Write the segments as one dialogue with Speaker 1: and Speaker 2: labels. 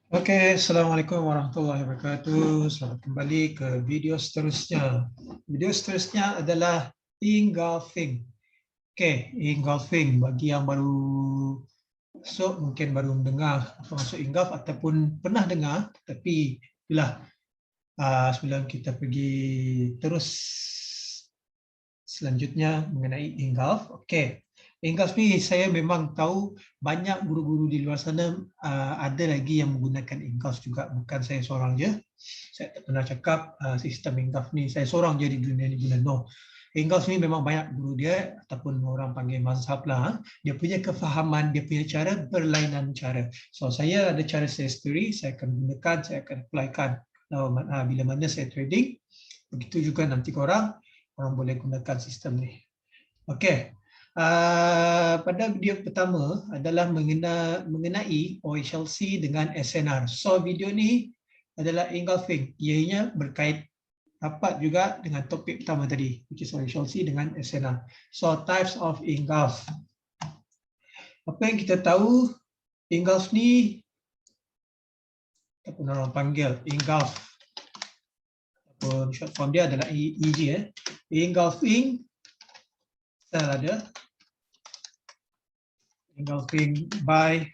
Speaker 1: Oke, Assalamualaikum warahmatullahi wabarakatuh. Selamat kembali ke video seterusnya. Video seterusnya adalah engulfing. Oke, engulfing bagi yang baru masuk, mungkin baru mendengar apa maksud engulf ataupun pernah dengar, tapi itulah sebelum kita pergi terus selanjutnya mengenai engulf. Oke, engulf ni saya memang tahu banyak guru-guru di luar sana ada lagi yang menggunakan engulf juga, bukan saya seorang je. Saya tak pernah cakap sistem engulf ni saya seorang je di dunia ni guna. No. Engulf ni memang banyak guru dia ataupun orang panggil mazhab lah. Dia punya kefahaman, dia punya cara berlainan cara. So saya ada cara saya sendiri, saya akan gunakan, saya akan applykan bila mana saya trading. Begitu juga nanti korang boleh gunakan sistem ni. Okey. Pada video pertama adalah mengenai OHLC dengan SNR. So video ni adalah engulfing. Ianya berkait rapat juga dengan topik pertama tadi, which is OHLC dengan SNR. So types of engulf. Apa yang kita tahu, engulf ni apa pun orang panggil engulf. Ataupun short form dia adalah EG. Engulfing ada engulfing by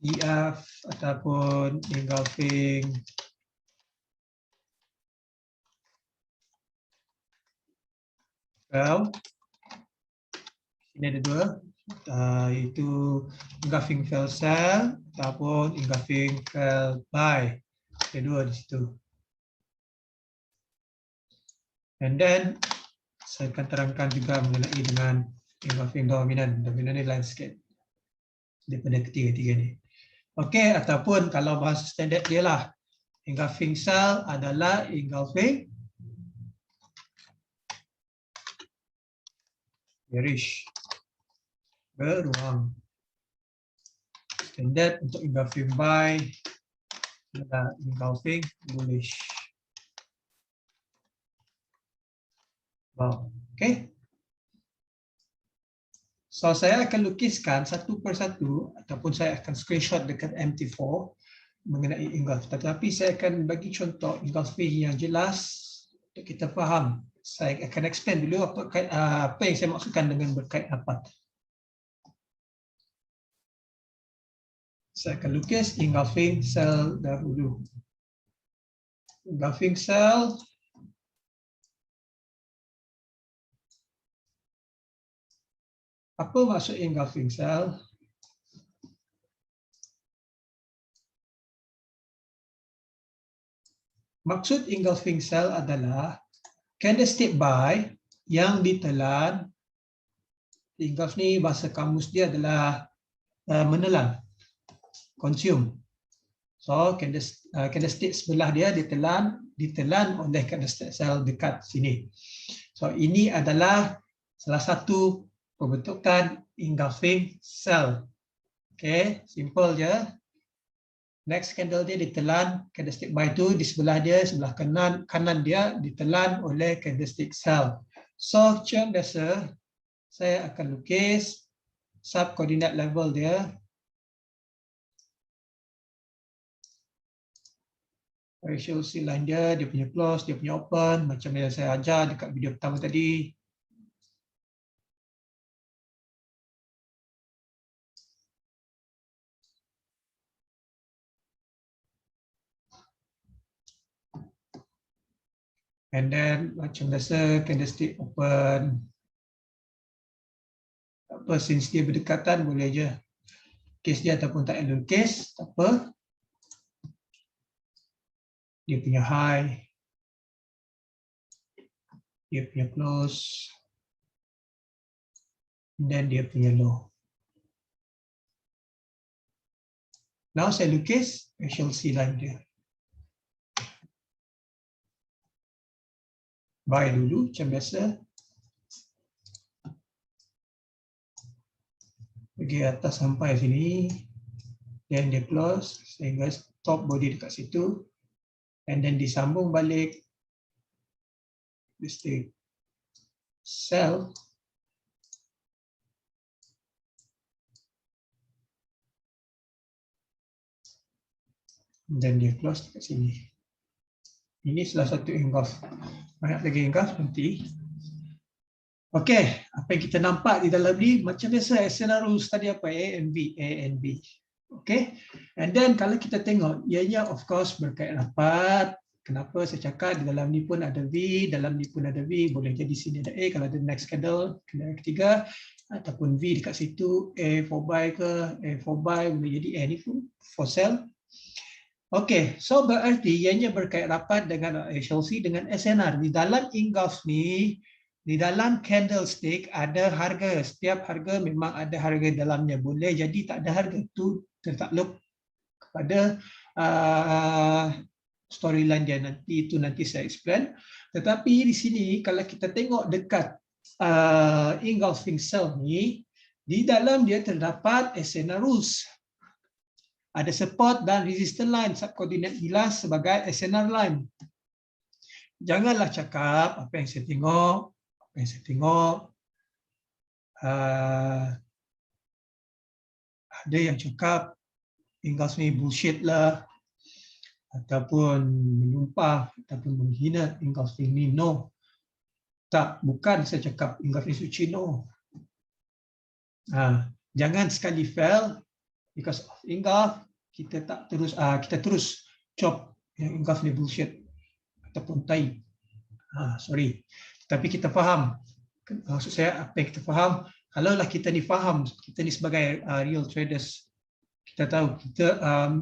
Speaker 1: EF ataupun engulfing cell. Ini ada dua, iaitu engulfing cell ataupun engulfing cell by. Ada dua di situ. And then saya akan terangkan juga mengenai dengan engulfing dominant. Dominant ni lain sikit daripada ketiga-tiga ni. Okey, ataupun kalau bahasa standard dia lah, engulfing cell adalah engulfing bearish, beruang. Standard untuk engulfing buy adalah engulfing bullish. Wow. Okay. So saya akan lukiskan satu persatu ataupun saya akan screenshot dekat MT4 mengenai engulf. Tetapi saya akan bagi contoh engulfing yang jelas untuk kita faham. Saya akan explain dulu apa yang saya maksudkan dengan berkait rapat. Saya akan lukis engulfing cell dahulu. Engulfing cell apa maksud engulfing cell? Maksud engulfing cell adalah candlestick buy yang ditelan. Engulf ni bahasa kamus dia adalah menelan, consume. So candlestick sebelah dia ditelan oleh candlestick cell dekat sini. So ini adalah salah satu pembentukan engulfing cell. Okay, simple je. Next candle dia ditelan, candlestick buy tu di sebelah dia, sebelah kanan dia ditelan oleh candlestick cell. So macam biasa, saya akan lukis sub coordinate level dia. Ratio C line dia punya close, dia punya open, macam yang saya ajar dekat video pertama tadi. And then macam biasa candlestick open. Apa since dia berdekatan boleh je case dia ataupun tak elok case, tak apa. Dia punya high, dia punya close, dan dia punya low. Now saya lukis ratio C line dia. Buy dulu macam biasa. Pergi atas sampai sini. Dan dia close sehingga top body dekat situ. And then disambung balik. Mesti sell. dan dia close dekat sini. Ini salah satu engulf. Banyak lagi engulf nanti. Okey, apa yang kita nampak di dalam ni macam biasa external rules tadi apa A and B. Okey. And then kalau kita tengok ianya of course berkait rapat. Kenapa saya cakap di dalam ni pun ada V, dalam ni pun ada V, boleh jadi sini ada A kalau ada next candle, candle ketiga ataupun V dekat situ A 4 buy ke A 4 buy boleh jadi A ni pun for sell. Okey, so berarti ianya berkait rapat dengan HLC dengan SNR. Di dalam engulf ni, di dalam candlestick ada harga. Setiap harga memang ada harga dalamnya. Boleh jadi tak ada harga. Itu tertakluk kepada storyline dia nanti. Itu nanti saya explain. Tetapi di sini kalau kita tengok dekat engulfing cell ni, di dalam dia terdapat SNR rules. Ada support dan resistance line, subkoordinat jelas sebagai SNR line. Janganlah cakap apa yang saya tengok, ada yang cakap engulf ni bullshit lah, ataupun menyumpah, ataupun menghina engulfing ni. No. Tak, bukan saya cakap engulf ni suci, no. Jangan sekali fail because of engulf, kita terus chop yang engulf ni bullshit ataupun tai. Sorry. Tapi kita faham. Maksud saya apa yang kita faham, kalaulah kita ni faham, kita ni sebagai real traders, kita tahu kita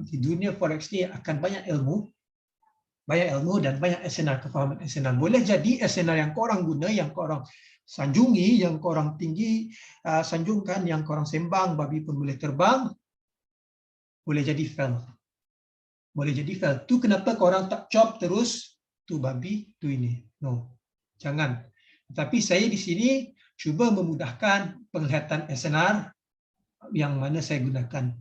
Speaker 1: di dunia forex ni akan banyak ilmu dan banyak SNR, kefahaman SNR. Boleh jadi SNR yang korang guna, yang korang sanjungi, yang korang tinggi sanjungkan, yang korang sembang, babi pun boleh terbang, boleh jadi fail. Boleh jadi fail. Tu kenapa korang tak chop terus, tu babi, tu ini. No. Jangan. Tapi saya di sini cuba memudahkan penglihatan SNR yang mana saya gunakan,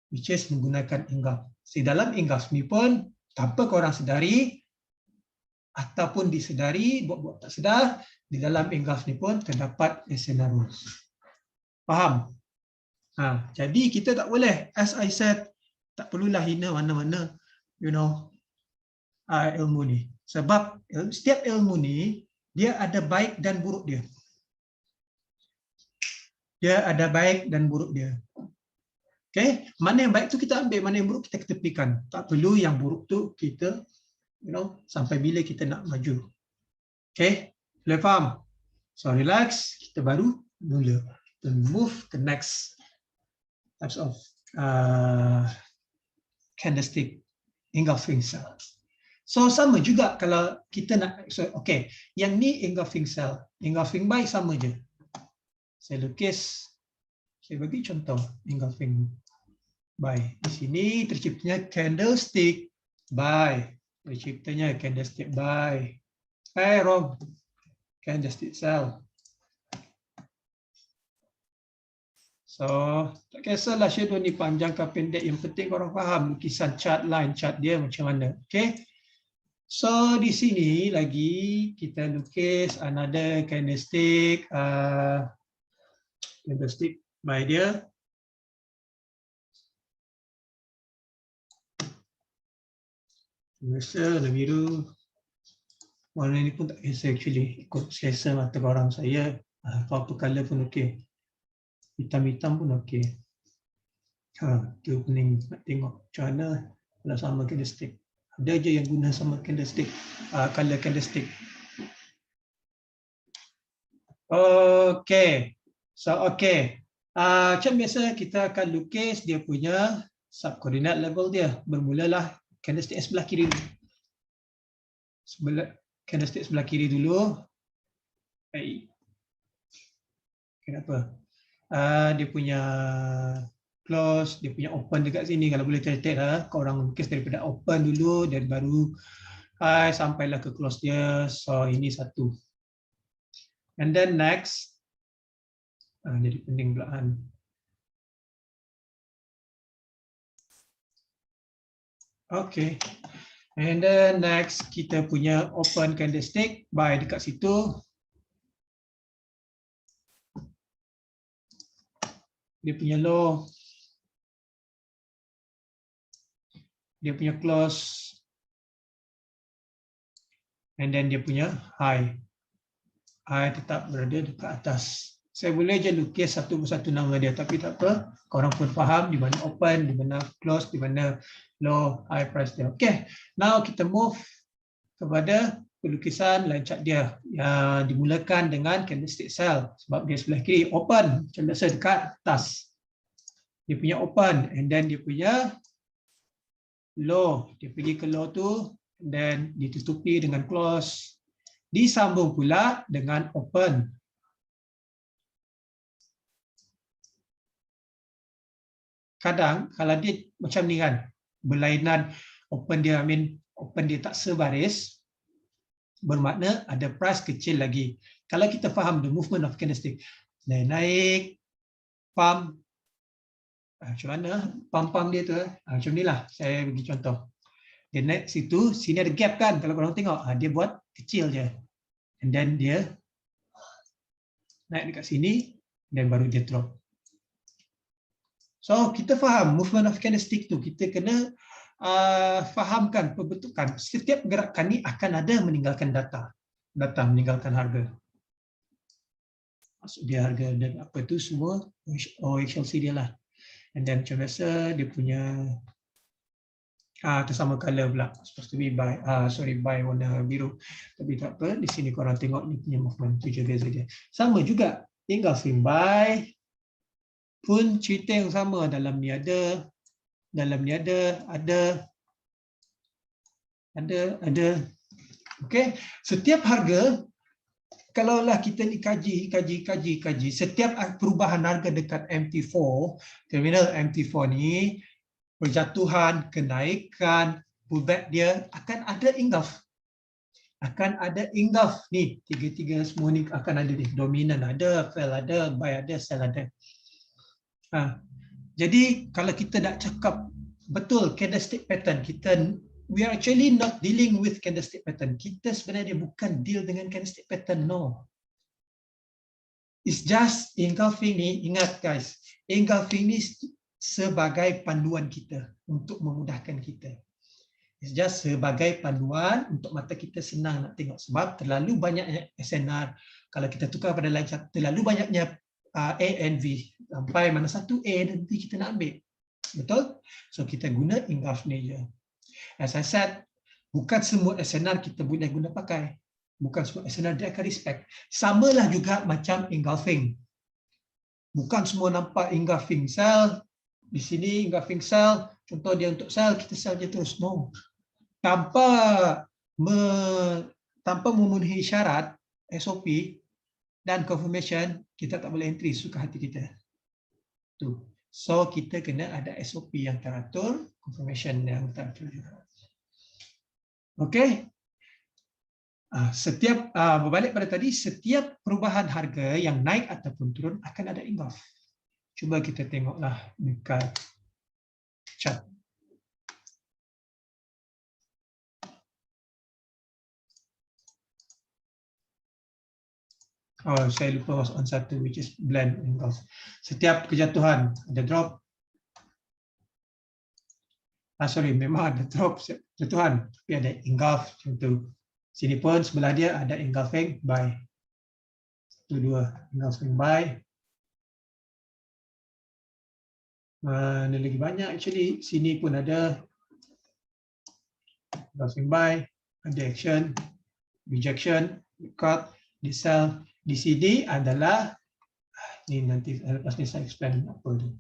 Speaker 1: which is menggunakan engulf. Di dalam engulf ni pun, tanpa korang sedari ataupun disedari, buat-buat tak sedar, di dalam engulf ni pun terdapat SNR rules. Faham? Jadi kita tak boleh, as I said, tak perlulah hina mana-mana, ilmu ni. Sebab setiap ilmu ni, dia ada baik dan buruk dia. Dia ada baik dan buruk dia. Okay? Mana yang baik tu kita ambil, mana yang buruk kita ketepikan. Tak perlu yang buruk tu kita, sampai bila kita nak maju. Okay? Boleh faham? So relax, kita baru mula. Kita move ke next types of candlestick engulfing cell. So sama juga kalau kita nak, okay, yang ni engulfing cell, engulfing buy sama je. Saya lukis, saya bagi contoh engulfing buy. Di sini terciptanya candlestick buy, terciptanya candlestick buy. Wrong, candlestick sell. So, tak kisahlah shadow ni panjang ke pendek, yang penting orang faham lukisan chart line, chart dia macam mana. Okay? So, di sini lagi kita lukis another candlestick, candlestick by dia. Biasa warna biru. Warna ni pun tak kisah actually, ikut selesa mata korang saya. Apa-apa color pun okey. Hitam-hitam pun okey. Tu pening nak tengok macam mana kalau sama candlestick. Ada je yang guna sama candlestick, color candlestick. Okey. So okey. Macam biasa kita akan lukis dia punya subkoordinat level dia. Bermulalah candlestick sebelah kiri dulu. Candlestick sebelah kiri dulu. Baik. Kenapa? Dia punya close, dia punya open dekat sini. Kalau boleh catat lah, korang lukis daripada open dulu dan baru sampailah ke close dia. So ini satu. And then next, jadi pening belaan. Okay. And then next, kita punya open candlestick buy dekat situ. Dia punya low. dia punya close, and then dia punya high. High tetap berada dekat atas. Saya boleh je lukis satu persatu nama dia, tapi tak apa. Korang pun faham di mana open, di mana close, di mana low, high price dia. Okay, now kita move kepada pelukisan line chart dia yang dimulakan dengan candlestick sell sebab dia sebelah kiri open, macam biasa dekat atas. Dia punya open and then dia punya low, dia pergi ke low tu and then ditutupi dengan close. Disambung pula dengan open. Kadang kalau dia macam ni kan, berlainan open dia, open dia tak sebaris, bermakna ada price kecil lagi. Kalau kita faham the movement of candlestick, naik, pump, macam mana pump dia tu, macam ni lah, saya bagi contoh. Dia naik situ, sini ada gap kan, kalau korang tengok, dia buat kecil je. And then dia naik dekat sini, dan baru dia drop. So, kita faham movement of candlestick tu, kita kena fahamkan pembentukan. Setiap gerakan ni akan ada meninggalkan data meninggalkan harga. Maksud dia harga dan apa tu semua, OHLC dia lah. And then macam biasa, dia punya tersama color pula, supposed to be buy warna biru, tapi tak apa, di sini korang tengok ni punya movement tu je beza dia. Sama juga engulfing buy pun cerita yang sama, dalam ni ada okey. Setiap harga, kalaulah kita ni kaji, setiap perubahan harga dekat MT4, terminal MT4 ni, perjatuhan, kenaikan, pullback dia akan ada engulf. Ni, tiga-tiga semua ni akan ada ni. Dominant ada, fail ada, buy ada, sell ada. Jadi kalau kita nak cakap betul candlestick pattern, we are actually not dealing with candlestick pattern. Kita sebenarnya bukan deal dengan candlestick pattern, no. It's just engulfing ni, ingat guys, engulfing ni sebagai panduan kita untuk memudahkan kita. It's just sebagai panduan untuk mata kita senang nak tengok, sebab terlalu banyaknya SNR. Kalau kita tukar pada line chart, terlalu banyaknya A and V, sampai mana satu A dan V kita nak ambil. Betul? So kita guna engulf ni je. As I said, bukan semua SNR kita boleh guna pakai. Bukan semua SNR dia akan respect. Samalah juga macam engulfing. Bukan semua nampak engulfing sell. Di sini engulfing sell, contoh dia untuk sell, kita sell je terus. No. Tanpa memenuhi syarat SOP dan confirmation, kita tak boleh entry suka hati kita. Tu. So kita kena ada SOP yang teratur, confirmation yang teratur juga. Okey. Setiap berbalik pada tadi, setiap perubahan harga yang naik ataupun turun akan ada engulf. Cuba kita tengoklah dekat chart. Oh, saya lupa was on satu, which is blend engulf. Setiap kejatuhan ada drop. Memang ada drop kejatuhan, tapi ada engulf macam tu. Sini pun sebelah dia ada engulfing buy. 1, 2 engulfing buy. Mana lagi banyak actually. Sini pun ada engulfing buy, ada action, rejection, cut, di sell. Di sini adalah ini, nanti lepas ni saya explain apa tu.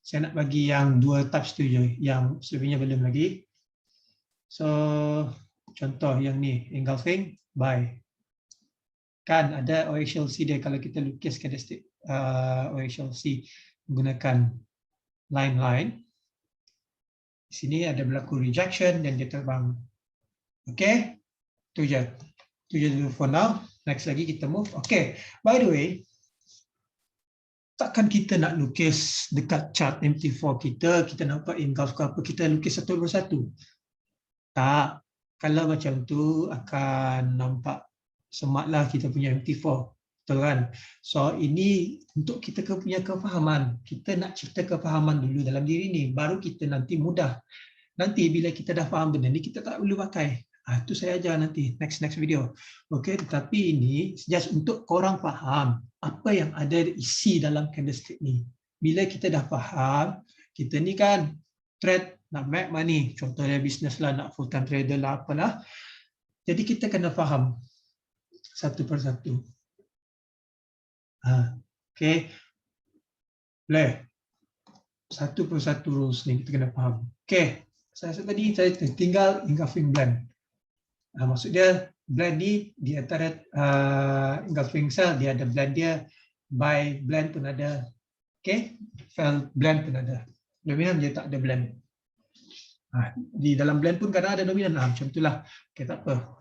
Speaker 1: Saya nak bagi yang 2 types tu je, yang selebihnya belum lagi. So contoh yang ni engulfing buy. Kan ada OHLC dia, kalau kita lukis candlestick OHLC menggunakan line. Di sini ada berlaku rejection dan dia terbang. Okey. Tu je dulu for now. Next lagi kita move. Okay, by the way, takkan kita nak lukis dekat chart MT4 kita nampak engulf ke apa, kita lukis satu persatu. Tak, kalau macam tu akan nampak semaklah kita punya MT4. Betul kan? So ini untuk kita punya kefahaman. Kita nak cipta kefahaman dulu dalam diri ni, baru kita nanti mudah. Nanti bila kita dah faham benda ni, kita tak perlu pakai. Itu saya ajar nanti next video. Okey, tetapi ini just untuk korang faham apa yang ada isi dalam candlestick ni. Bila kita dah faham, kita ni kan trade nak make money, contohnya bisnes lah, nak full time trader lah, apalah. Jadi kita kena faham satu persatu. Okey, boleh. Satu persatu rules ni kita kena faham. Okey, saya tadi saya tinggal engulfing blend. Maksud dia blend ni di antara engulfing cell dia ada blend dia, by blend pun ada. Okey, fell blend pun ada. Dominan dia tak ada blend. Di dalam blend pun kadang ada dominan. Macam itulah. Okey, tak apa.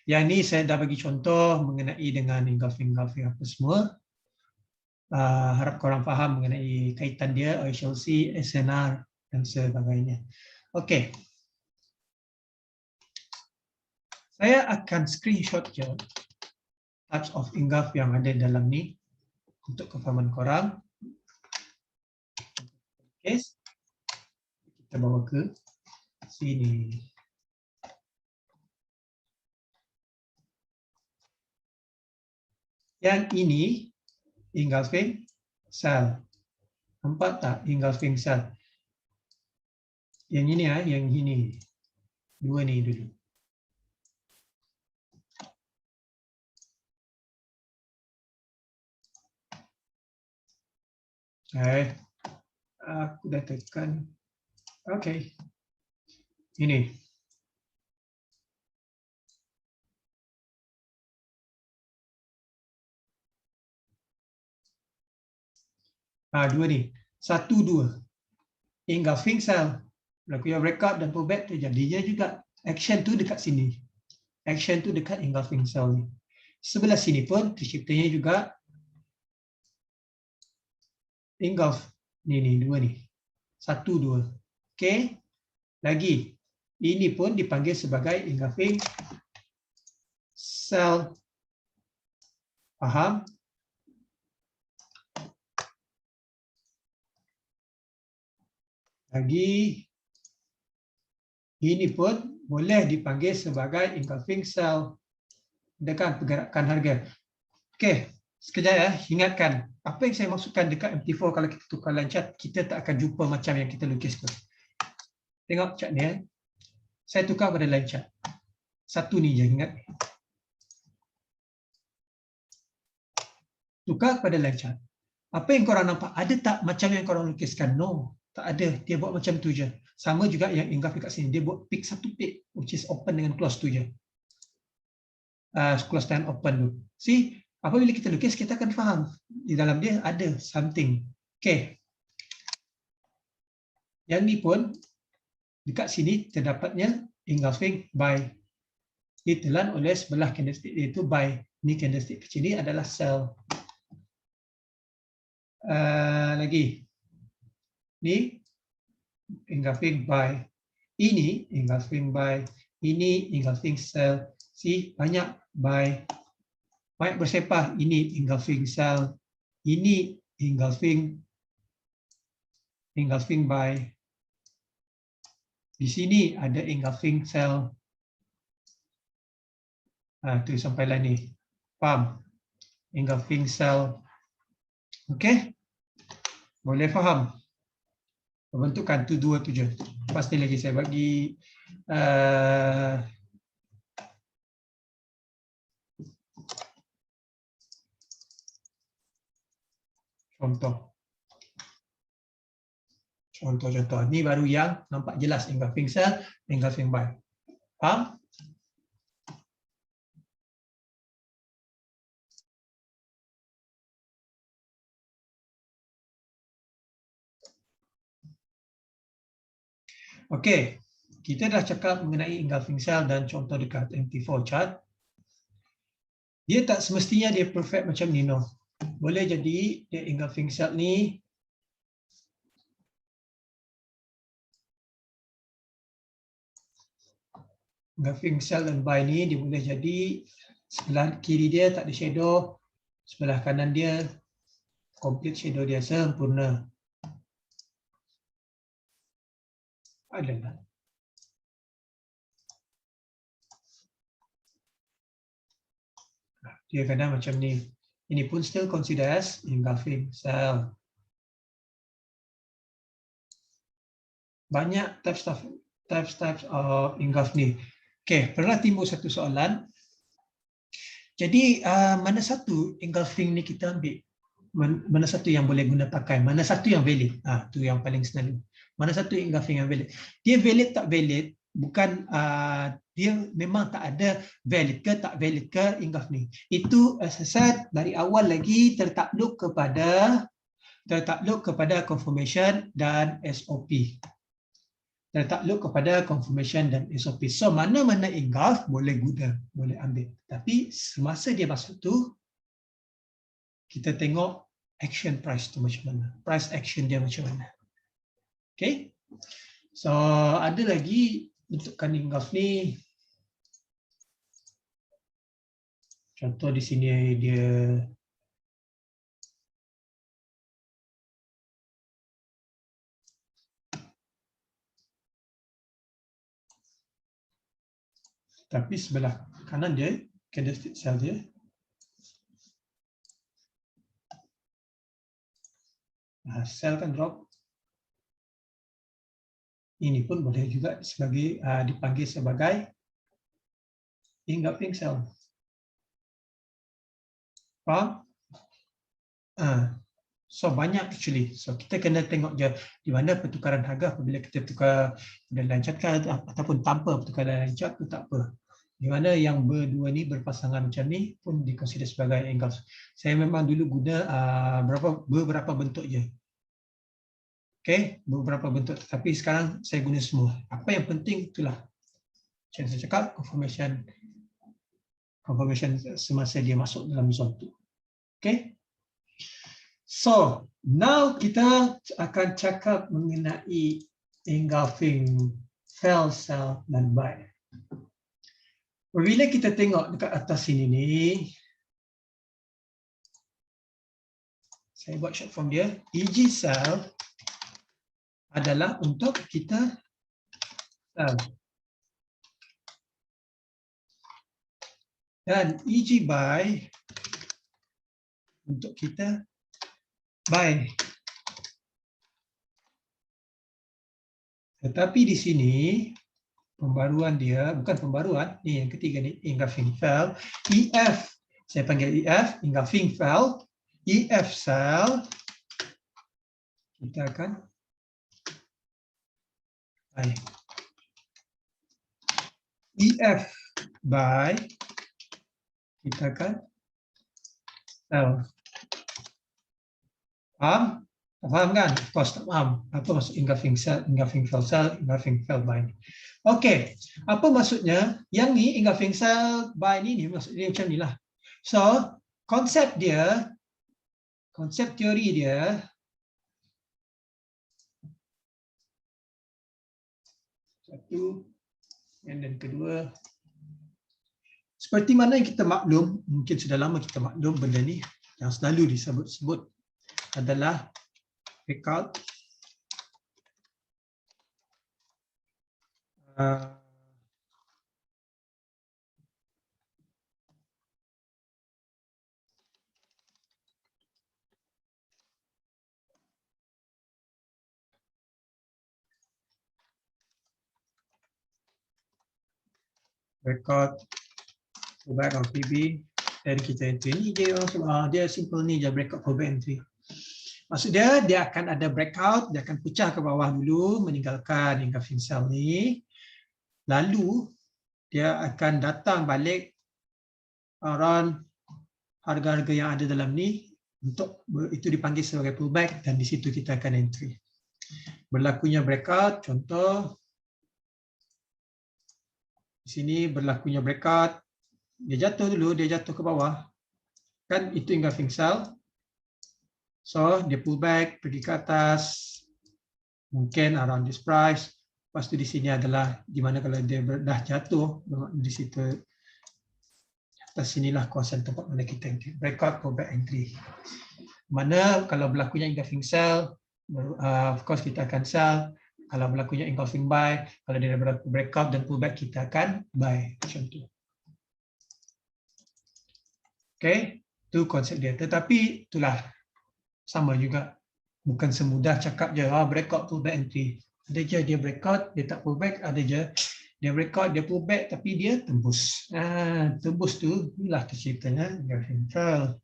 Speaker 1: Yang ni saya dah bagi contoh mengenai dengan engulfing apa semua. Harap korang faham mengenai kaitan dia, OHLC, SNR dan sebagainya. Okey. Saya akan screenshot je types of engulf yang ada dalam ni untuk kefahaman korang. Okay. Kita bawa ke sini. Yang ini engulfing cell. Nampak tak engulfing cell? Yang ini yang ini. Dua ni dulu. Aku dah tekan. Okey. Ini. Dua ni. 1, 2. Engulfing cell. Laku yang breakout dan pullback tu jadinya juga. Action tu dekat sini. Action tu dekat engulfing cell ni. Sebelah sini pun terciptanya juga engulf. Ni, dua ni. 1, 2. Okey. Lagi. Ini pun dipanggil sebagai engulfing cell. Faham? Lagi. Ini pun boleh dipanggil sebagai engulfing cell. Dekat pergerakan harga. Okey. Sekejap ya, ingatkan. Apa yang saya maksudkan dekat MT4 kalau kita tukar line chart, kita tak akan jumpa macam yang kita lukis tu. Tengok chart ni. Saya tukar pada line chart. Satu ni je, ingat. Tukar pada line chart. Apa yang korang nampak? Ada tak macam yang korang lukiskan? No, tak ada. Dia buat macam tu je. Sama juga yang engulf dekat sini. Dia buat pick satu pick, which is open dengan close tu je. Close dan open tu. See? Apabila kita lukis, kita akan faham. Di dalam dia ada something. Okay. Yang ni pun, dekat sini terdapatnya engulfing by. Ditelan oleh sebelah candlestick iaitu by. Ni candlestick kecil ni adalah sell. Lagi. Ni engulfing by. Ini engulfing by. Ini engulfing sell. See, banyak by. Banyak bersepah. Ini engulfing cell. Ini engulfing by. Di sini ada engulfing cell. Tu sampailah ni. Faham? Engulfing cell. Okey? Boleh faham? Pembentukan tu dua tu je. Pasti lagi saya bagi contoh. Ni baru yang nampak jelas engulfing cell, engulfing by. Faham? Okey. Kita dah cakap mengenai engulfing cell dan contoh dekat MT4 chart. Dia tak semestinya dia perfect macam ni, no. Boleh jadi dia engulfing cell ni engulfing cell dan buy ni dia boleh jadi sebelah kiri dia tak ada shadow, Sebelah kanan dia complete shadow dia sempurna. Adalah. Dia kadang macam ni. Ini pun still consider as engulfing cell. Banyak types of engulf ni. Okey, pernah timbul satu soalan. Jadi mana satu engulfing ni kita ambil? Mana satu yang boleh guna pakai? Mana satu yang valid? Tu yang paling selalu. Mana satu engulfing yang valid? Dia valid tak valid? Bukan dia memang tak ada valid ke tak valid ke engulf ni. Itu asas dari awal lagi tertakluk kepada confirmation dan SOP. Tertakluk kepada confirmation dan SOP. So mana-mana engulf boleh guna, boleh ambil. Tapi semasa dia masuk tu, kita tengok action price tu macam mana. Price action dia macam mana. Okay. So ada lagi bentukan engulf ni. Contoh di sini dia tapi sebelah kanan dia, candlestick sell dia. Sell kan drop. Ini pun boleh juga sebagai dipanggil sebagai engulfing sell. Faham? So banyak actually. So kita kena tengok je di mana pertukaran harga apabila kita tukar dan lancarkan ataupun tanpa pertukaran lancar tu tak apa. Di mana yang berdua ni berpasangan macam ni pun dikonsider sebagai engulf. Saya memang dulu guna beberapa bentuk je. Okey, beberapa bentuk tapi sekarang saya guna semua. Apa yang penting itulah. Macam saya cakap confirmation semasa dia masuk dalam zone tu. Okey. So, now kita akan cakap mengenai engulfing sell dan buy. Bila kita tengok dekat atas sini ni, saya buat short form dia, EG sell adalah untuk kita sell. Dan EG buy untuk kita buy. Tetapi di sini pembaruan dia, bukan pembaruan, ni yang ketiga ni, engulfing sell. EF, saya panggil EF, engulfing sell. EF sell, kita akan buy. EF buy, kita akan sell. Faham? Faham kan? Of course tak faham. Apa maksud engulfing sell, engulfing sell, engulfing sell buy ni? Okey, apa maksudnya? Yang ni engulfing sell buy ni maksud dia macam ni lah. So, konsep dia, konsep teori dia, satu, dan kedua, seperti mana yang kita maklum, mungkin sudah lama kita maklum benda ni, yang selalu disebut-sebut adalah breakout, breakout, pullback on PB, dan kita entry. Ini dia simple ni je, breakout, pullback, entry. Maksud dia akan ada breakout, dia akan pecah ke bawah dulu, meninggalkan engulfing sell ni. Lalu, dia akan datang balik around harga-harga yang ada dalam ni, untuk itu dipanggil sebagai pullback, dan di situ kita akan entry. Berlakunya breakout, contoh, di sini berlakunya breakout, dia jatuh dulu, dia jatuh ke bawah. Kan itu engulfing sell. So, dia pull back, pergi ke atas, mungkin around this price. Lepas tu di sini adalah di mana kalau dia dah jatuh, di situ Atas sinilah kawasan tempat mana kita entry. Breakout, pullback, entry. Mana kalau berlakunya engulfing sell, of course kita akan sell. Kalau berlakunya engulfing buy, kalau dia berlaku breakout dan pullback, kita akan buy. Macam tu. Okay, itu konsep dia. Tetapi itulah sama juga. Bukan semudah cakap je, breakout, pullback, entry. Ada je dia breakout, dia tak pullback. Ada je dia breakout, dia pullback, tapi dia tembus. Tembus tu, inilah ceritanya engulfing sell.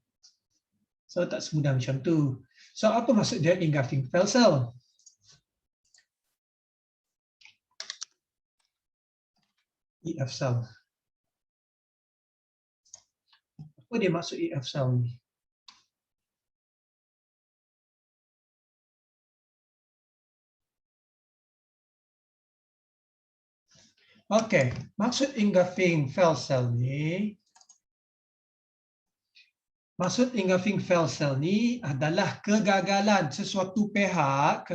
Speaker 1: So tak semudah macam tu. So apa maksud dia engulfing fell sell? EF sell. Apa dia maksud EF sell ni? Okey, maksud engulfing fell sell ni, adalah kegagalan sesuatu pihak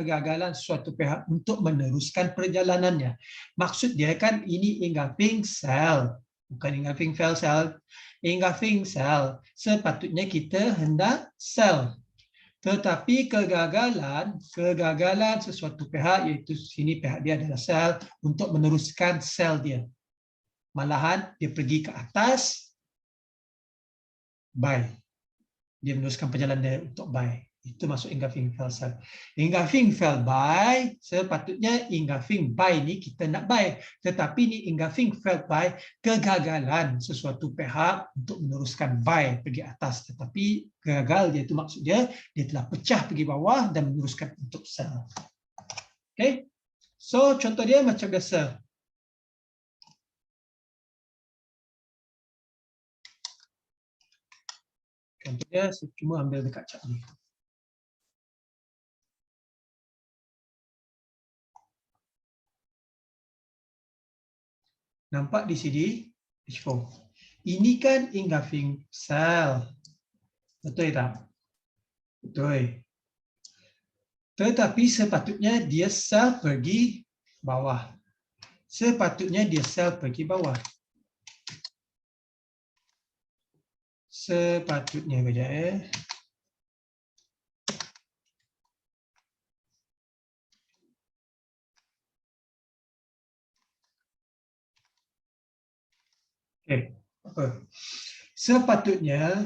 Speaker 1: untuk meneruskan perjalanannya. Maksud dia kan ini engulfing sell, bukan engulfing fell sell. Engulfing sell, sepatutnya kita hendak sell. Tetapi kegagalan sesuatu pihak, iaitu sini pihak dia adalah sell, untuk meneruskan sell dia. Malahan dia pergi ke atas, buy. Dia meneruskan perjalanan dia untuk buy. Itu maksud engulfing fell sell. Engulfing fell buy, sepatutnya engulfing buy ni kita nak buy. Tetapi ni engulfing fell buy, kegagalan sesuatu pihak untuk meneruskan buy pergi atas. Tetapi gagal dia, itu maksud dia telah pecah pergi bawah dan meneruskan untuk sell. Okay? So contoh dia macam biasa. Contoh dia, saya cuma ambil dekat chart ni. Nampak di sini H4. Ini kan engulfing sell. Betul tak? Betul. Tetapi sepatutnya dia sell pergi bawah. Sepatutnya dia sell pergi bawah. Sepatutnya kejap . Okey. Apa? Sepatutnya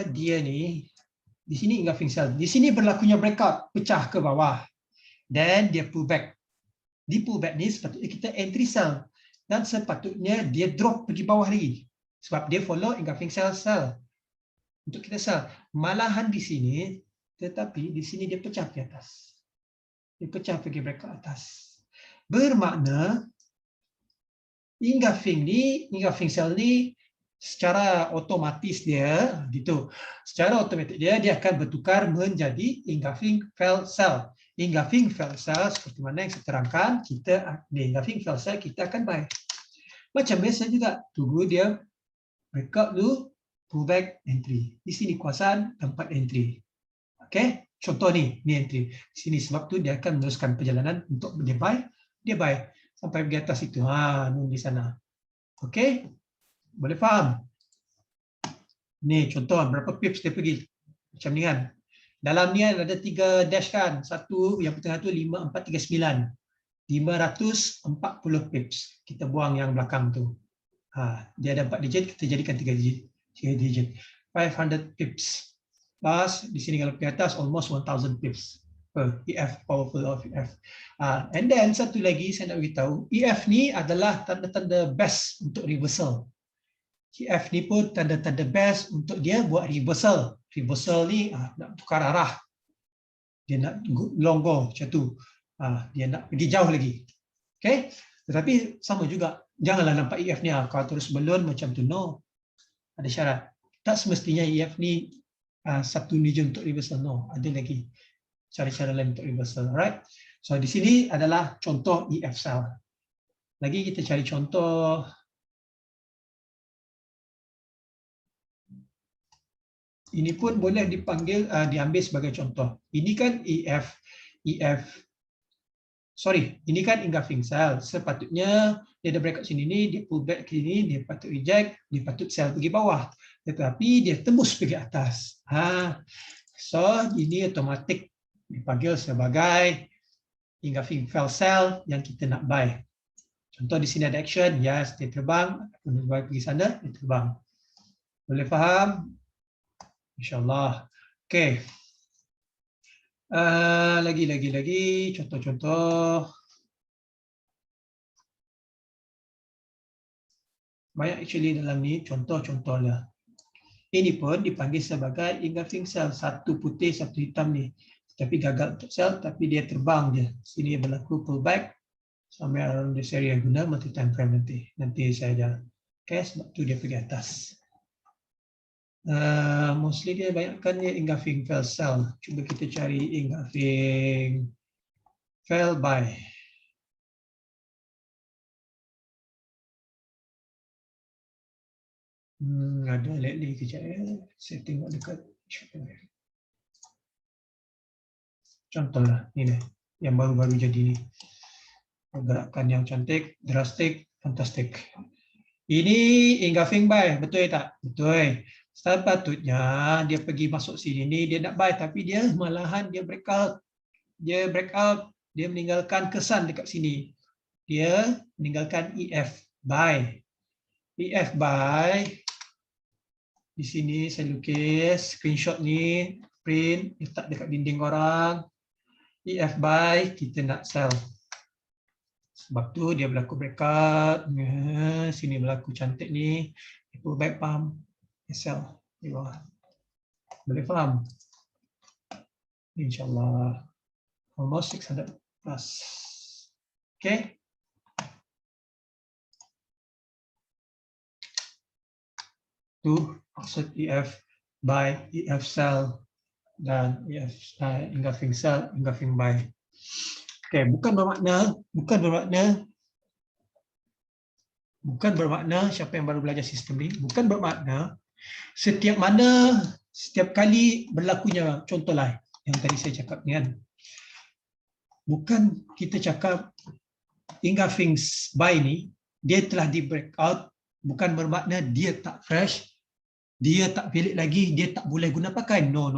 Speaker 1: dia ni di sini engulfing sell. Di sini berlakunya breakout, pecah ke bawah. Dan dia pullback. Di pullback ni sepatutnya kita entry sell. Dan sepatutnya dia drop pergi bawah lagi. Sebab dia follow engulfing sell. Untuk kita sell. Malahan di sini, tetapi di sini dia pecah ke atas. Dia pecah pergi breakout atas. Bermakna engulfing sell ni secara otomatis dia gitu. Secara otomatis dia akan bertukar menjadi engulfing fell sell. Engulfing fell sell seperti mana yang saya terangkan, kita di engulfing fell sell kita akan buy. Macam biasa juga, tunggu dia breakout dulu, pullback, entry. Di sini kawasan tempat entry. Okey, contoh ni entry. Di sini sebab tu dia akan meneruskan perjalanan untuk dia buy sampai di atas itu. Nun di sana. Okey? Boleh faham? Ni contoh berapa pips dia pergi. Macam ni kan. Dalam ni ada 3 dash kan. Satu yang pertengah tu 5439. 540 pips. Kita buang yang belakang tu. Dia ada 4 digit, kita jadikan 3 digit. 500 pips. Plus di sini kalau ke atas almost 1000 pips. EF, powerful of EF. And then satu lagi saya nak beritahu, EF ni adalah tanda-tanda best untuk reversal. EF ni pun tanda-tanda best untuk dia buat reversal. Reversal ni nak tukar arah. Dia nak long go macam tu. Dia nak pergi jauh lagi. Okay? Tetapi sama juga. Janganlah nampak EF ni kalau terus belon macam tu. No. Ada syarat. Tak semestinya EF ni satu region untuk reversal. No. Ada lagi cara-cara lain untuk reversal. Alright. So di sini adalah contoh EF sell. Lagi kita cari contoh Ini pun boleh dipanggil diambil sebagai contoh. Ini kan ini kan engulfing cell. Sepatutnya dia ada breakout sini ni, dia pull back ke sini, dia patut reject, dia patut sell pergi bawah. Tetapi dia tembus pergi atas. So ini otomatik dipanggil sebagai engulfing fail cell yang kita nak buy. Contoh di sini ada action, yes, dia terbang, pergi sana, dia terbang. Boleh faham? InsyaAllah. Okey. Lagi contoh-contoh. Banyak actually dalam ni contoh-contoh lah. Ini pun dipanggil sebagai engulfing cell, satu putih satu hitam ni. Tapi gagal untuk sell, tapi dia terbang je. Sini berlaku pullback sampai around this area, guna multi time frame nanti. Nanti saya ajar. Okay, sebab tu dia pergi atas. Mostly dia banyakkan dia engulfing fail cell. Cuba kita cari engulfing fail buy. Ada lately kejap ya. Saya tengok dekat contohlah ni yang baru-baru jadi ni. Pergerakan yang cantik, drastik, fantastik. Ini engulfing buy, betul tak? Betul. Sepatutnya dia pergi masuk sini ni, dia nak buy tapi dia malahan dia break out. Dia meninggalkan kesan dekat sini. Dia meninggalkan EF buy. EF buy. Di sini saya lukis screenshot ni, print, letak dekat dinding orang. EF buy, kita nak sell. Sebab tu dia berlaku breakout. Sini berlaku cantik ni. Pull back pump. Sell di bawah. Boleh faham? InsyaAllah. Almost 600 plus. Okay. Tu maksud EF buy, EF sell dan EF engulfing sell, engulfing buy. Okay, bukan bermakna siapa yang baru belajar sistem ni, bukan bermakna setiap kali berlakunya, contohlah yang tadi saya cakap ni kan. Bukan kita cakap engulfing buy ni, dia telah di breakout, bukan bermakna dia tak fresh, dia tak valid lagi, dia tak boleh guna pakai. No.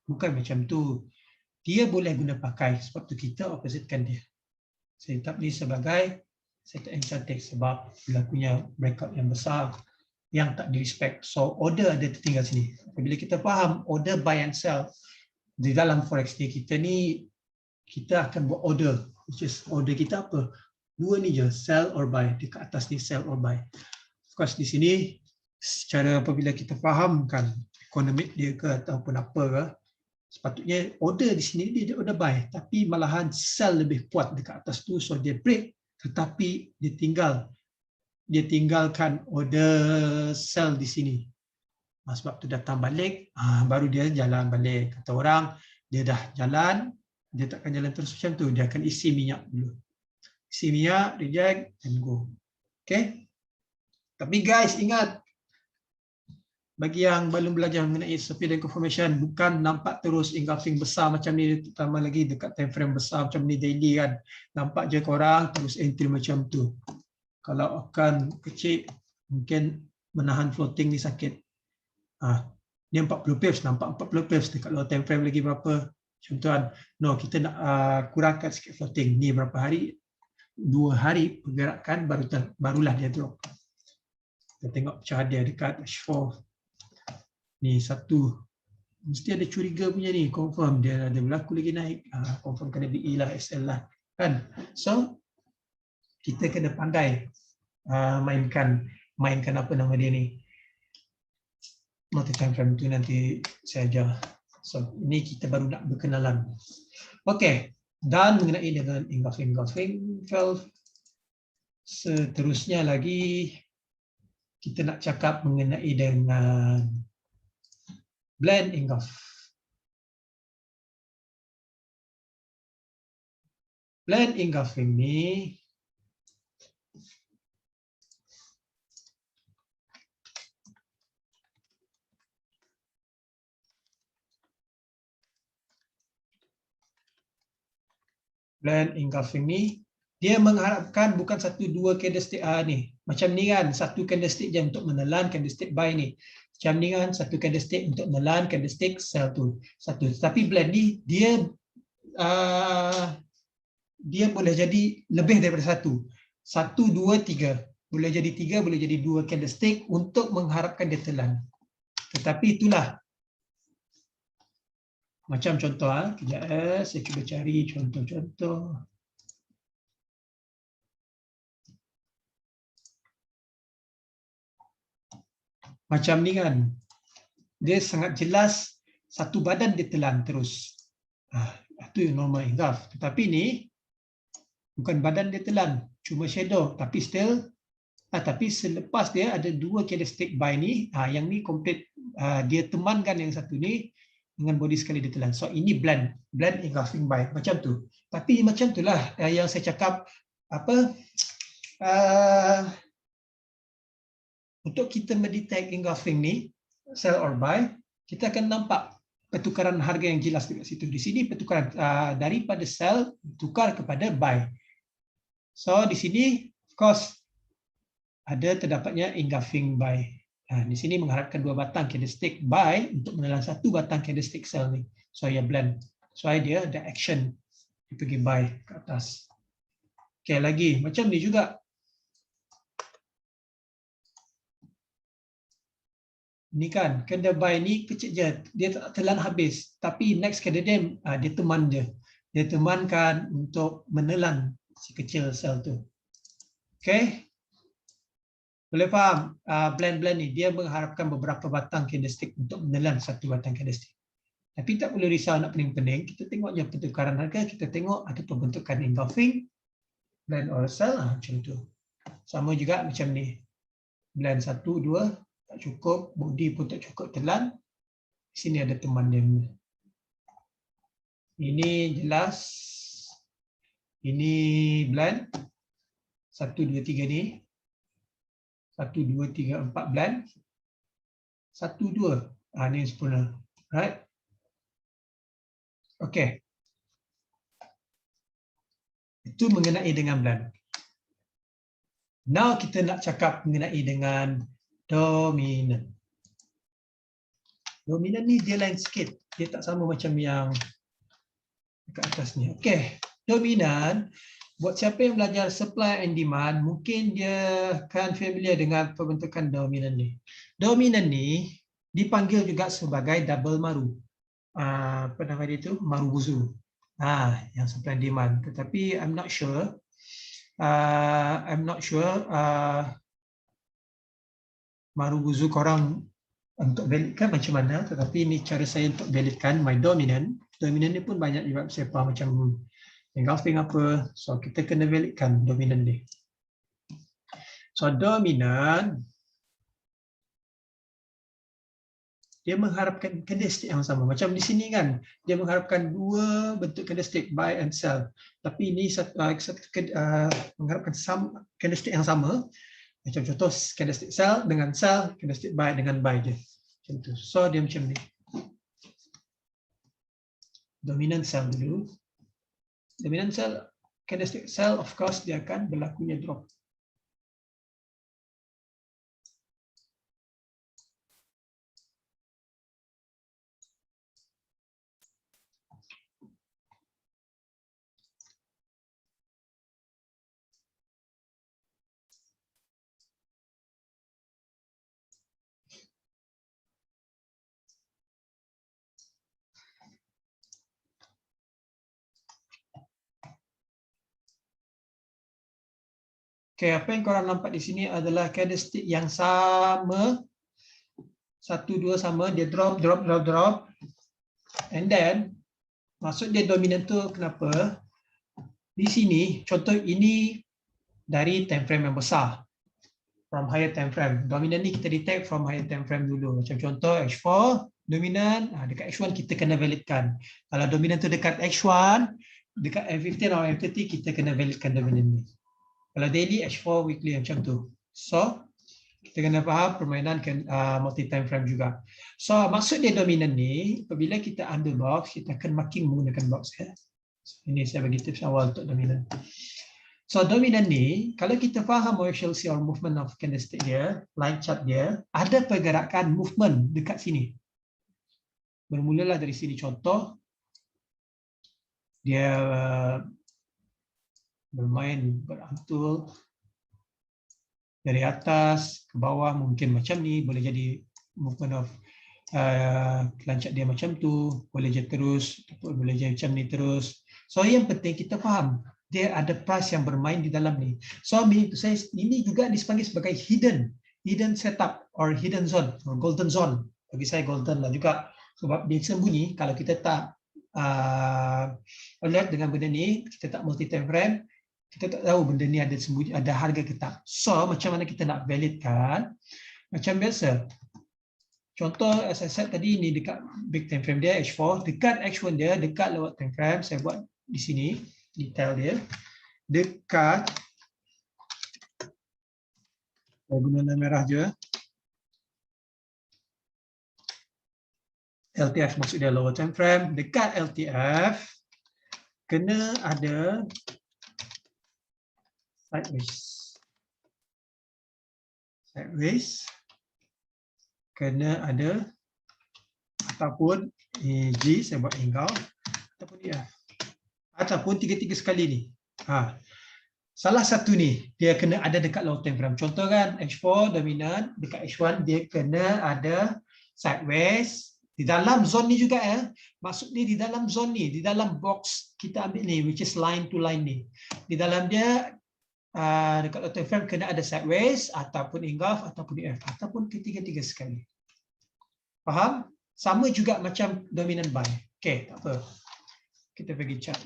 Speaker 1: Bukan macam tu. Dia boleh guna pakai, sebab tu kita oppositekan dia. Saya tak ni sebagai setup yang cantik sebab berlakunya breakout yang besar yang tak di-respect. So order ada tertinggal sini. Bila kita faham order buy and sell di dalam forex ni, kita akan buat order. Which is order kita apa? Dua ni je, sell or buy. Dekat atas ni sell or buy. Of course di sini secara apabila kita fahamkan ekonomik dia ke ataupun apa ke, sepatutnya order di sini dia order buy, tapi malahan sell lebih kuat dekat atas tu, so dia break, tetapi dia tinggalkan order sell di sini. Sebab tu datang balik, baru dia jalan balik. Kata orang, dia dah jalan, dia takkan jalan terus macam tu, dia akan isi minyak dulu. Isi minyak, reject, and go. Okay? Tapi guys, ingat, bagi yang belum belajar mengenai SOP dan confirmation, bukan nampak terus engulfing besar macam ni, terutama lagi dekat time frame besar macam ni daily kan. Nampak je korang terus entry macam tu. Kalau akan kecil, mungkin menahan floating ni sakit. Ni 40 pips, nampak 40 pips dekat low time frame lagi berapa. Contohan, no, kita nak kurangkan sikit floating. Ni berapa hari? 2 hari pergerakan barulah dia drop. Kita tengok pecah dia dekat H4. Ni satu, mesti ada curiga punya ni, confirm dia ada berlaku lagi naik, confirm kena DE lah, SL lah kan. So kita kena pandai mainkan apa nama dia ni, multi time frame tu nanti saya ajar. So ini kita baru nak berkenalan. Okey, dan mengenai dengan engulfing valve, seterusnya lagi kita nak cakap mengenai dengan blend engulf. Blend engulfing ni Blend engulfing ni dia mengharapkan bukan satu dua candlestick ni macam ni kan, satu candlestick je untuk menelan candlestick buy ni, macam ni kan, satu candlestick untuk menelan candlestick sell tu satu. Tapi blend ni dia dia boleh jadi lebih daripada satu, dua, tiga, boleh jadi tiga, boleh jadi dua candlestick untuk mengharapkan dia telan. Tetapi itulah macam contoh, kejap saya cuba cari contoh-contoh. Macam ni kan, dia sangat jelas satu badan dia telan terus. Itu normal engulf. Tetapi ni bukan badan dia telan, cuma shadow. Tapi still, tapi selepas dia ada dua candlestick buy ni, yang ni complete, dia temankan yang satu ni dengan body sekali dia telan. So ini blend engulfing buy macam tu. Tapi macam itulah yang saya cakap apa, untuk kita mendetek engulfing ni, sell or buy, kita akan nampak pertukaran harga yang jelas dekat situ. Di sini pertukaran daripada sell tukar kepada buy. So di sini of course ada terdapatnya engulfing buy. Di sini mengharapkan dua batang candlestick buy untuk menelan satu batang candlestick sell ni. So ya blend. So dia ada action dia pergi buy ke atas. Okey, lagi macam ni juga. Ni kan, candle buy ni kecil je, dia tak telan habis. Tapi next candle dia teman je. Dia temankan untuk menelan si kecil sell tu. Okey. Boleh faham? Blend ni dia mengharapkan beberapa batang candlestick untuk menelan satu batang candlestick. Tapi tak perlu risau nak pening-pening. Kita tengok je pertukaran harga, kita tengok ada pembentukan engulfing, blend or sell, macam tu. Sama juga macam ni. Blend 1, 2, tak cukup, body pun tak cukup telan. Di sini ada teman dia. Ini jelas. Ini blend. 1, 2, 3 ni. 1, 2, 3, 4 blend. 1, 2. Ini sempurna. Right? Okey. Itu mengenai dengan blend. Now kita nak cakap mengenai dengan dominant. Dominant ni dia lain sikit. Dia tak sama macam yang dekat atas ni. Okey. Dominant, buat siapa yang belajar supply and demand, mungkin dia kan familiar dengan pembentukan dominant ni. Dominant ni dipanggil juga sebagai double maru. Apa nama dia tu? Marubozu. Yang supply and demand. Tetapi I'm not sure. Marubozu korang untuk validkan macam mana, tetapi ini cara saya untuk validkan my dominant. Dominant ni pun banyak juga saya faham macam engulfing apa. So kita kena validkan dominant ni. So dominant dia mengharapkan candlestick yang sama. Macam di sini kan, dia mengharapkan dua bentuk candlestick buy and sell. Tapi ini mengharapkan candlestick yang sama. Macam contoh candlestick sell dengan sell, candlestick buy dengan buy je. Macam tu. So dia macam ni. Dominant sell dulu. Dominant sell, candlestick sell of course dia akan berlakunya drop. Okay, apa yang korang nampak di sini adalah candlestick yang sama. 1, 2 sama, dia drop. And then, maksud dia dominant tu kenapa? Di sini, contoh ini dari time frame yang besar. From higher time frame. Dominant ni kita detect from higher time frame dulu. Macam contoh H4, dominant. Dekat H1 kita kena validkan. Kalau dominant tu dekat H1, dekat M15 atau M30, kita kena validkan dominant ni. Kalau daily, H4, weekly macam tu. So, kita kena faham permainan multi time frame juga. So, maksud dia dominant ni, apabila kita ambil box, kita akan marking menggunakan box. Ini saya bagi tips awal untuk dominan. So dominan ni, kalau kita faham motion or movement of candlestick dia, line chart dia, ada pergerakan movement dekat sini. Bermulalah dari sini, contoh dia bermain berantul dari atas ke bawah, mungkin macam ni, boleh jadi movement of line chart dia macam tu, boleh jadi terus, boleh jadi macam ni terus. So yang penting kita faham dia ada price yang bermain di dalam ni. So ini juga dipanggil sebagai hidden setup or hidden zone or golden zone. Bagi saya golden lah juga sebab dia sembunyi. Kalau kita tak alert dengan benda ni, kita tak multi time frame, kita tak tahu benda ni ada sembunyi, ada harga ke tak. So macam mana kita nak validkan? Macam biasa. Contoh as I said tadi, ni dekat big time frame dia H4, dekat H1 dia, dekat lower time frame, saya buat di sini detail dia, dekat, saya guna warna merah je, LTF maksud dia lower time frame, dekat LTF kena ada sideways, kena ada ataupun G, saya buat angle, ataupun EF, ataupun tiga-tiga sekali ni. Salah satu ni dia kena ada dekat low time frame. Contoh kan H4 dominan, dekat H1 dia kena ada sideways di dalam zone ni juga ya. Maksud ni di dalam zone ni, di dalam box kita ambil ni which is line to line ni. Di dalam dia dekat low time frame kena ada sideways ataupun engulf ataupun EF ataupun ketiga-tiga sekali. Faham? Sama juga macam dominant buy. Okey, tak apa. Kita pergi chart.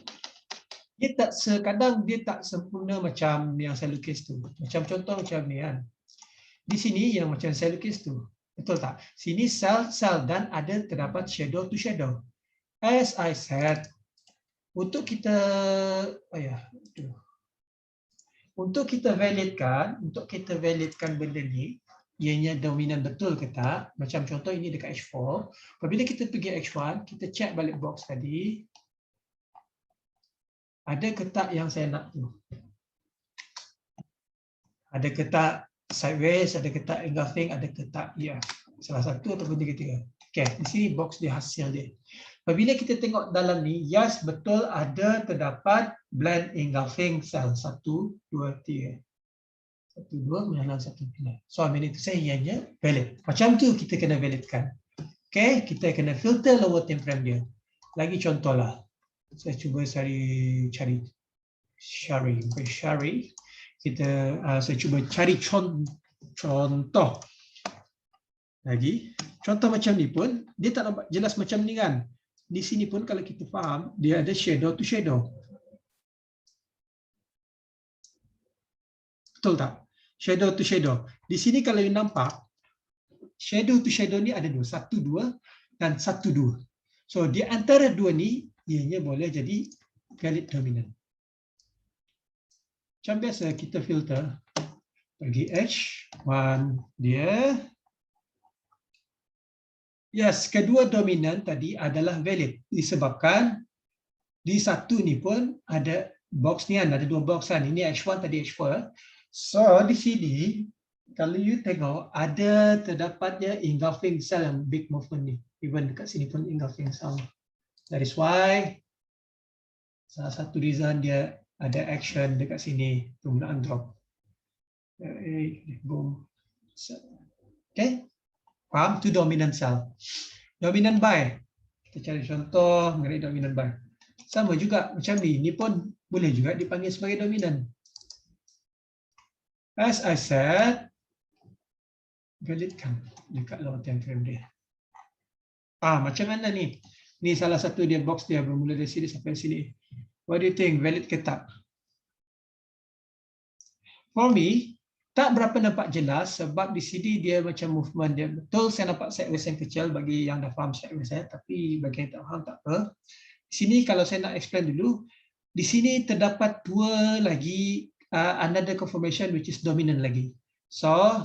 Speaker 1: Dia tak sekadang dia tak sempurna macam yang saya lukis tu. Macam contoh macam ni kan. Di sini yang macam saya lukis tu. Betul tak? Sini sell dan ada terdapat shadow to shadow. As I said, untuk kita validkan benda ni, ianya dominan betul ke tak? Macam contoh ini dekat H4. Apabila kita pergi H1, kita check balik box tadi. Ada ke tak yang saya nak tu? Ada ke tak sideways, ada ke tak engulfing, ada ke tak EF? Salah satu ataupun tiga-tiga. Okey, di sini box dia hasil dia. Apabila kita tengok dalam ni, yes betul ada terdapat blend engulfing cell 1, 2, 3. 1, 2 menyala 1 pilih. So, I mean itu saya ianya valid. Macam tu kita kena validkan. Okey, kita kena filter lower time frame dia. Lagi contohlah. Saya cuba cari kita saya cuba cari contoh lagi. Contoh macam ni pun dia tak nampak jelas macam ni kan. Di sini pun kalau kita faham dia ada shadow to shadow. Betul tak? Shadow to shadow. Di sini kalau you nampak shadow to shadow ni ada dua, 1, 2 dan 1, 2. So di antara dua ni ianya boleh jadi valid dominant. Macam biasa kita filter bagi H1 dia. Yes, kedua dominan tadi adalah valid disebabkan di satu ni pun ada box ni kan, ada dua box kan. Ini H1 tadi H4. So di sini kalau you tengok ada terdapatnya engulfing cell yang big movement ni. Even dekat sini pun engulfing cell. That is why salah satu reason dia ada action dekat sini, penggunaan drop. Boom. Okay, faham? Tu dominant cell. Dominant buy. Kita cari contoh mengenai dominant buy. Sama juga macam ni. Ni pun boleh juga dipanggil sebagai dominant. As I said, validkan dekat lower time frame dia. Macam mana ni? Ni salah satu dia box dia bermula dari sini sampai sini. What do you think? Valid ke tak? For me, tak berapa nampak jelas sebab di sini dia macam movement dia. Betul saya nampak sideways yang kecil bagi yang dah faham sideways saya, tapi bagi yang tak faham tak apa. Di sini kalau saya nak explain dulu, di sini terdapat dua lagi another confirmation which is dominant lagi. So,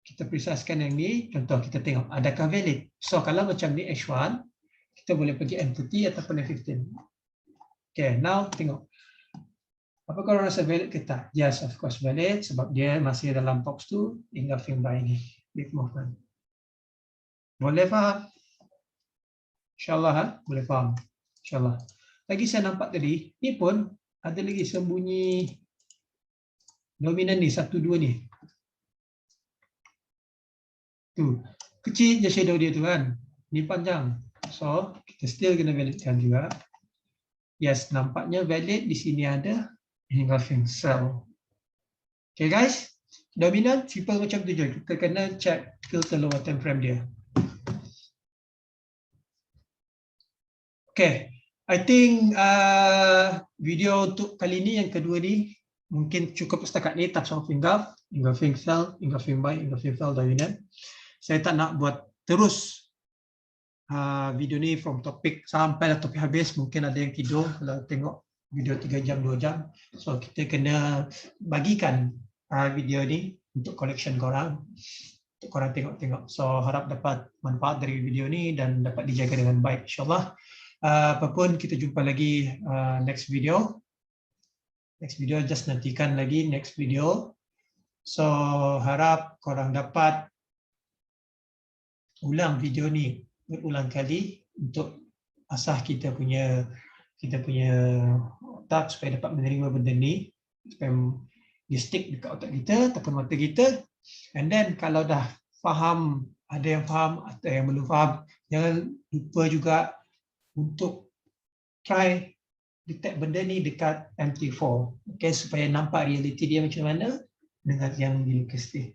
Speaker 1: kita preciskan yang ni, contoh kita tengok adakah valid. So, kalau macam ni H1, kita boleh pergi M30 ataupun M15. Okay, now tengok. Apa korang rasa valid ke tak? Yes, of course valid sebab dia masih dalam box tu engulfing by ni. Big movement. Boleh faham? InsyaAllah, boleh faham. InsyaAllah. Lagi saya nampak tadi, ni pun ada lagi sembunyi dominan ni, 1, 2 ni. Tu, kecil je shadow dia tu kan. Ni panjang. So, kita still kena validkan juga. Yes, nampaknya valid di sini ada engulfing cell. Okay guys, dominant simple macam tu je. Kita kena check filter lower time frame dia. Okay, I think video untuk kali ni yang kedua ni mungkin cukup setakat ni. Touch of engulfing cell, engulfing by, engulfing cell dominant. Saya tak nak buat terus video ni from topik sampai topik habis. Mungkin ada yang tidur kalau tengok video 3 jam, 2 jam. So kita kena bagikan video ni untuk collection korang, untuk korang tengok-tengok. So harap dapat manfaat dari video ni dan dapat dijaga dengan baik insyaAllah. Apapun kita jumpa lagi next video. Next video, just nantikan lagi next video. So harap korang dapat ulang video ni berulang kali untuk asah kita punya otak supaya dapat menerima benda ni, supaya dia stick dekat otak kita ataupun mata kita. And then kalau dah faham, ada yang faham atau yang belum faham, jangan lupa juga untuk try detect benda ni dekat MP4, okay, supaya nampak realiti dia macam mana dengan yang dilukis ni.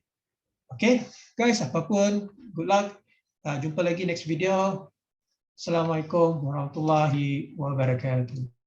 Speaker 1: Okay guys, apapun, good luck. Jumpa lagi next video. Assalamualaikum warahmatullahi wabarakatuh.